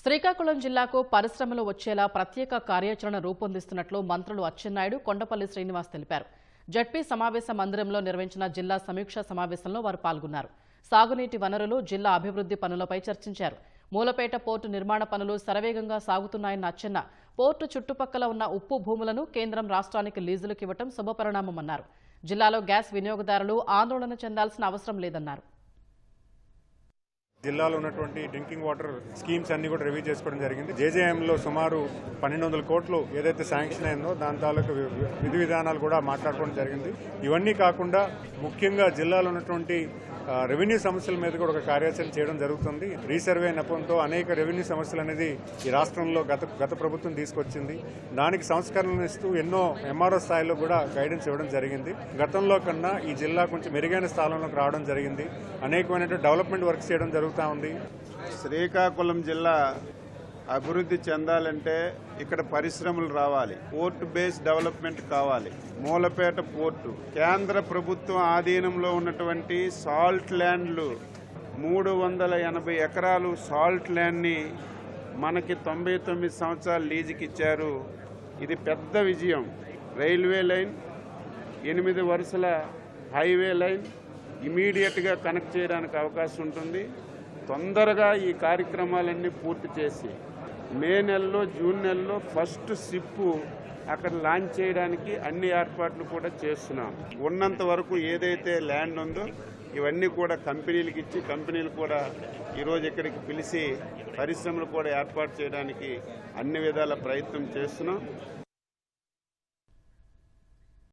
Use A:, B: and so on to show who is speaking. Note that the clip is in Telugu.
A: శ్రీకాకుళం జిల్లాకు పరిశ్రమలు వచ్చేలా ప్రత్యేక కార్యాచరణ రూపొందిస్తున్నట్లు మంత్రులు అచ్చెన్నాయుడు, కొండపల్లి శ్రీనివాస్ తెలిపారు. జడ్పీ సమావేశ మందిరంలో నిర్వహించిన జిల్లా సమీక్షా సమావేశంలో వారు పాల్గొన్నారు. సాగునీటి వనరులు, జిల్లా అభివృద్ధి పనులపై చర్చించారు. మూలపేట పోర్టు నిర్మాణ పనులు శరవేగంగా సాగుతున్నాయన్న అచ్చెన్న, పోర్టు చుట్టుపక్కల ఉన్న ఉప్పు భూములను కేంద్రం రాష్ట్రానికి లీజులకు ఇవ్వడం శుభపరిణామమన్నారు. జిల్లాలో గ్యాస్ వినియోగదారులు ఆందోళన చెందాల్సిన అవసరం లేదన్నారు.
B: జిల్లాలో ఉన్నటువంటి డ్రింకింగ్ వాటర్ స్కీమ్స్ అన్ని కూడా రివ్యూ చేసుకోవడం జరిగింది. జేజేఎంలో సుమారు 1200 కోట్లు ఏదైతే శాంక్షన్ అయిందో దాని తాలూకు విధి విధానాలు కూడా మాట్లాడుకోవడం జరిగింది. ఇవన్నీ కాకుండా ముఖ్యంగా జిల్లాలో ఉన్నటువంటి రెవెన్యూ సమస్యల మీద కూడా ఒక కార్యాచరణ చేయడం జరుగుతుంది. రీసర్వే నెపంతో అనేక రెవెన్యూ సమస్యలు అనేది ఈ రాష్ట్రంలో గత ప్రభుత్వం తీసుకొచ్చింది. దానికి సంస్కరణలు ఇస్తూ ఎన్నో ఎంఆర్ఓ స్థాయిలో కూడా గైడెన్స్ ఇవ్వడం జరిగింది. గతంలో కన్నా ఈ జిల్లా కొంచెం మెరుగైన స్థానంలోకి రావడం జరిగింది. అనేకమైన డెవలప్మెంట్ వర్క్ చేయడం జరుగుతూ ఉంది.
C: శ్రీకాకుళం జిల్లా అభివృద్ధి చెందాలంటే ఇక్కడ పరిశ్రమలు రావాలి, పోర్ట్ బేస్ డెవలప్మెంట్ కావాలి. మూలపేట పోర్టు కేంద్ర ప్రభుత్వం ఆధీనంలో ఉన్నటువంటి సాల్ట్ ల్యాండ్లు 380 ఎకరాలు సాల్ట్ ల్యాండ్ని మనకి 99 సంవత్సరాలు లీజుకి ఇచ్చారు. ఇది పెద్ద విజయం. రైల్వే లైన్, 8 వరుసల హైవే లైన్ ఇమీడియట్గా కనెక్ట్ చేయడానికి అవకాశం ఉంటుంది. తొందరగా ఈ కార్యక్రమాలన్నీ పూర్తి చేసి మే నెలలో, జూన్ నెలలో ఫస్ట్ సిప్పు అక్కడ లాంచ్ చేయడానికి అన్ని ఏర్పాట్లు కూడా చేస్తున్నాం. ఉన్నంత వరకు ఏదైతే ల్యాండ్ ఉందో ఇవన్నీ కూడా కంపెనీలకు ఇచ్చి, కంపెనీలు కూడా ఈరోజు ఇక్కడికి పిలిచి పరిశ్రమలు కూడా ఏర్పాటు చేయడానికి అన్ని విధాల ప్రయత్నం చేస్తున్నాం.